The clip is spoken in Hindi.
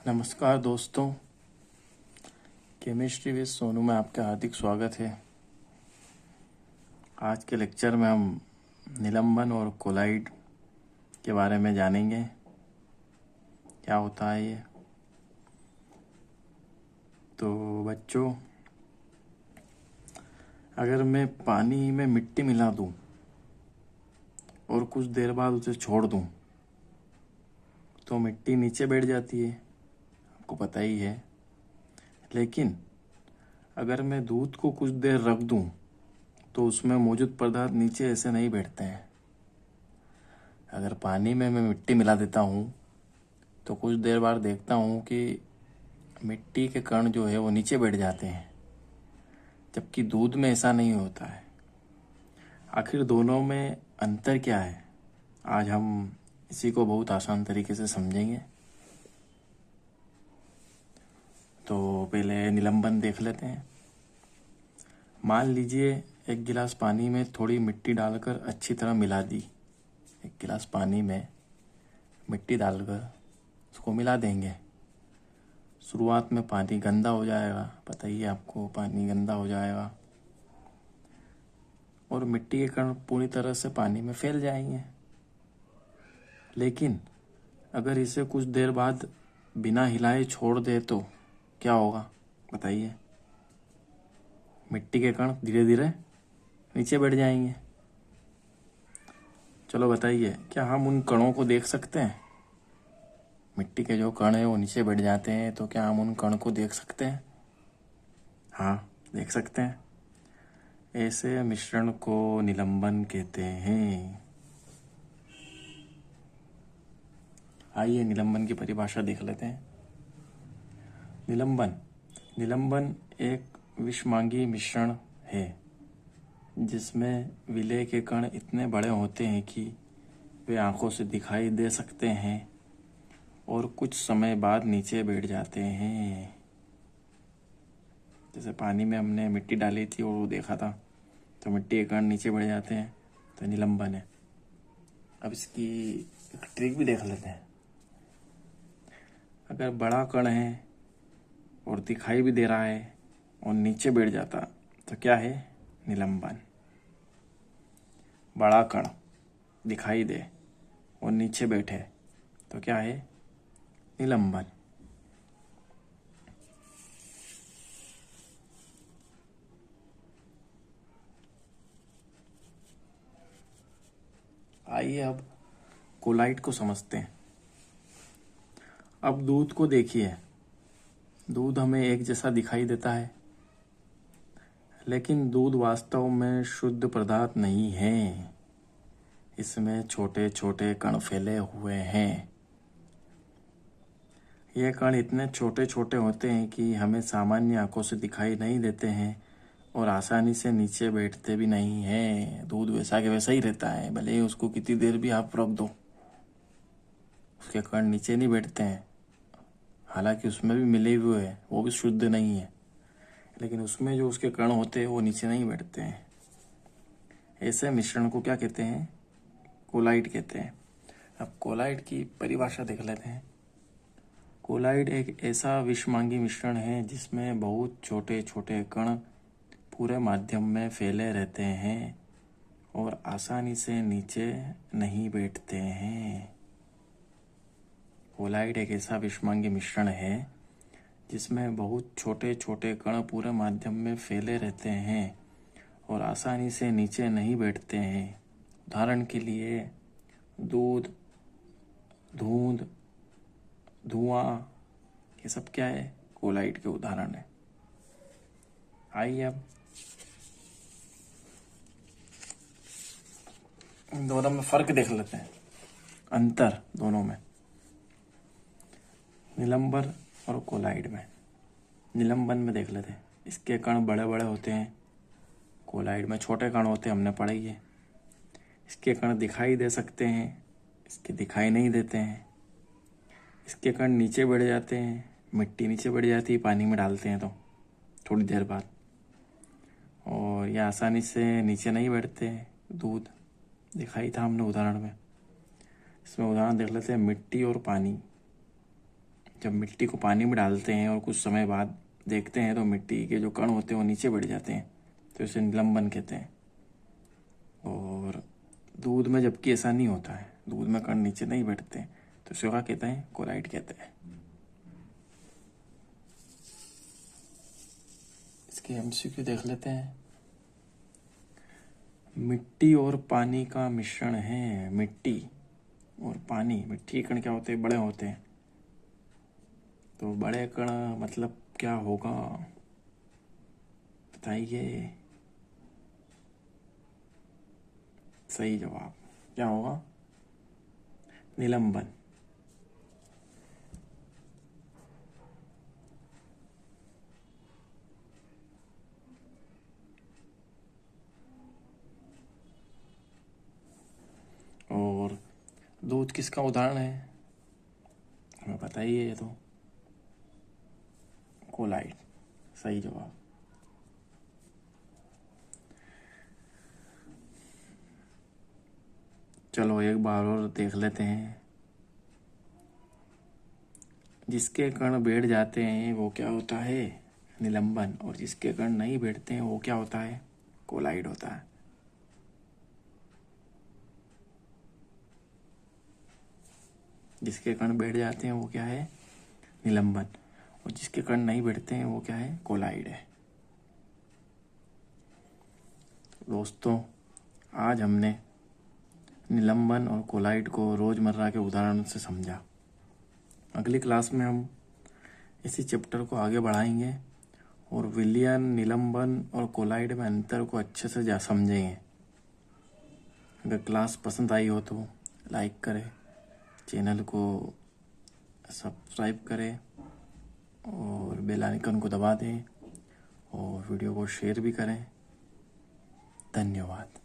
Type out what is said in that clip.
नमस्कार दोस्तों, केमिस्ट्री विद सोनू में आपका हार्दिक स्वागत है। आज के लेक्चर में हम निलंबन और कोलाइड के बारे में जानेंगे, क्या होता है ये। तो बच्चों, अगर मैं पानी में मिट्टी मिला दूं और कुछ देर बाद उसे छोड़ दूं तो मिट्टी नीचे बैठ जाती है, आपको पता ही है। लेकिन अगर मैं दूध को कुछ देर रख दूं तो उसमें मौजूद पदार्थ नीचे ऐसे नहीं बैठते हैं। अगर पानी में मैं मिट्टी मिला देता हूँ तो कुछ देर बाद देखता हूँ कि मिट्टी के कण जो है वो नीचे बैठ जाते हैं, जबकि दूध में ऐसा नहीं होता है। आखिर दोनों में अंतर क्या है, आज हम इसी को बहुत आसान तरीके से समझेंगे। तो पहले निलंबन देख लेते हैं। मान लीजिए एक गिलास पानी में थोड़ी मिट्टी डालकर अच्छी तरह मिला दी। एक गिलास पानी में मिट्टी डालकर उसको मिला देंगे। शुरुआत में पानी गंदा हो जाएगा, पता ही है आपको, पानी गंदा हो जाएगा और मिट्टी के कण पूरी तरह से पानी में फैल जाएंगे। लेकिन अगर इसे कुछ देर बाद बिना हिलाए छोड़ दे तो क्या होगा, बताइए। मिट्टी के कण धीरे धीरे नीचे बैठ जाएंगे। चलो बताइए, क्या हम उन कणों को देख सकते हैं? मिट्टी के जो कण है वो नीचे बैठ जाते हैं, तो क्या हम उन कण को देख सकते हैं? हाँ, देख सकते हैं। ऐसे मिश्रण को निलंबन कहते हैं। आइए निलंबन की परिभाषा देख लेते हैं। निलंबन एक विषमांगी मिश्रण है जिसमें विलेय के कण इतने बड़े होते हैं कि वे आंखों से दिखाई दे सकते हैं और कुछ समय बाद नीचे बैठ जाते हैं। जैसे पानी में हमने मिट्टी डाली थी और वो देखा था, तो मिट्टी के कण नीचे बैठ जाते हैं, तो निलंबन है। अब इसकी एक ट्रिक भी देख लेते हैं। अगर बड़ा कण है और दिखाई भी दे रहा है और नीचे बैठ जाता तो क्या है? निलंबन। बड़ा कण दिखाई दे और नीचे बैठे तो क्या है? निलंबन। आइए अब कोलाइड को समझते हैं। अब दूध को देखिए, दूध हमें एक जैसा दिखाई देता है, लेकिन दूध वास्तव में शुद्ध पदार्थ नहीं है। इसमें छोटे छोटे कण फैले हुए हैं। ये कण इतने छोटे छोटे होते हैं कि हमें सामान्य आंखों से दिखाई नहीं देते हैं और आसानी से नीचे बैठते भी नहीं हैं। दूध वैसा के वैसा ही रहता है, भले ही उसको कितनी देर भी आप रख दो, उसके कण नीचे नहीं बैठते हैं। हालांकि उसमें भी मिले हुए हैं, वो भी शुद्ध नहीं है, लेकिन उसमें जो उसके कण होते हैं वो नीचे नहीं बैठते हैं। ऐसे मिश्रण को क्या कहते हैं? कोलाइड कहते हैं। अब कोलाइड की परिभाषा देख लेते हैं। कोलाइड एक ऐसा विषमांगी मिश्रण है जिसमें बहुत छोटे छोटे कण पूरे माध्यम में फैले रहते हैं और आसानी से नीचे नहीं बैठते हैं। कोलाइड एक ऐसा विषमांगी मिश्रण है जिसमें बहुत छोटे छोटे कण पूरे माध्यम में फैले रहते हैं और आसानी से नीचे नहीं बैठते हैं। उदाहरण के लिए दूध, धुंध, धुआं, ये सब क्या है? कोलाइड के उदाहरण है। आइए अब इन दोनों में फर्क देख लेते हैं, अंतर दोनों में, निलंबन और कोलाइड में। निलंबन में देख लेते हैं, इसके कण बड़े बड़े होते हैं, कोलाइड में छोटे कण होते हैं, हमने पढ़ी है। इसके कण दिखाई दे सकते हैं, इसके दिखाई नहीं देते हैं। इसके कण नीचे बैठ जाते हैं, मिट्टी नीचे बैठ जाती है पानी में डालते हैं तो थोड़ी देर बाद, और ये आसानी से नीचे नहीं बैठते हैं। दूध दिखाई था हमने उदाहरण में। इसमें उदाहरण देख लेते हैं, मिट्टी और पानी। जब मिट्टी को पानी में डालते हैं और कुछ समय बाद देखते हैं तो मिट्टी के जो कण होते हैं वो नीचे बढ़ जाते हैं, तो इसे निलंबन कहते हैं। और दूध में जबकि ऐसा नहीं होता है, दूध में कण नीचे नहीं बैठते, तो इसे क्या कहते हैं? कोलाइट कहते हैं। इसके एमसीक्यू देख लेते हैं। मिट्टी और पानी का मिश्रण है। मिट्टी और पानी, मिट्टी के कण क्या होते हैं? बड़े होते हैं। तो बड़े कण मतलब क्या होगा, बताइए। सही जवाब क्या होगा? निलंबन। और दूध किसका उदाहरण है? हमें पता ही है ये तो, कोलाइट। सही जवाब। चलो एक बार और देख लेते हैं। जिसके कण बैठ जाते हैं वो क्या होता है? निलंबन। और जिसके कण नहीं बैठते हैं वो क्या होता है? कोलाइड होता है। जिसके कण बैठ जाते हैं वो क्या है? निलंबन। और जिसके कण नहीं बैठते हैं वो क्या है? कोलाइड है। दोस्तों, आज हमने निलंबन और कोलाइड को रोजमर्रा के उदाहरण से समझा। अगली क्लास में हम इसी चैप्टर को आगे बढ़ाएंगे और विलयन, निलंबन और कोलाइड में अंतर को अच्छे से समझेंगे। अगर क्लास पसंद आई हो तो लाइक करें, चैनल को सब्सक्राइब करें और बेल आइकन को दबा दें और वीडियो को शेयर भी करें। धन्यवाद।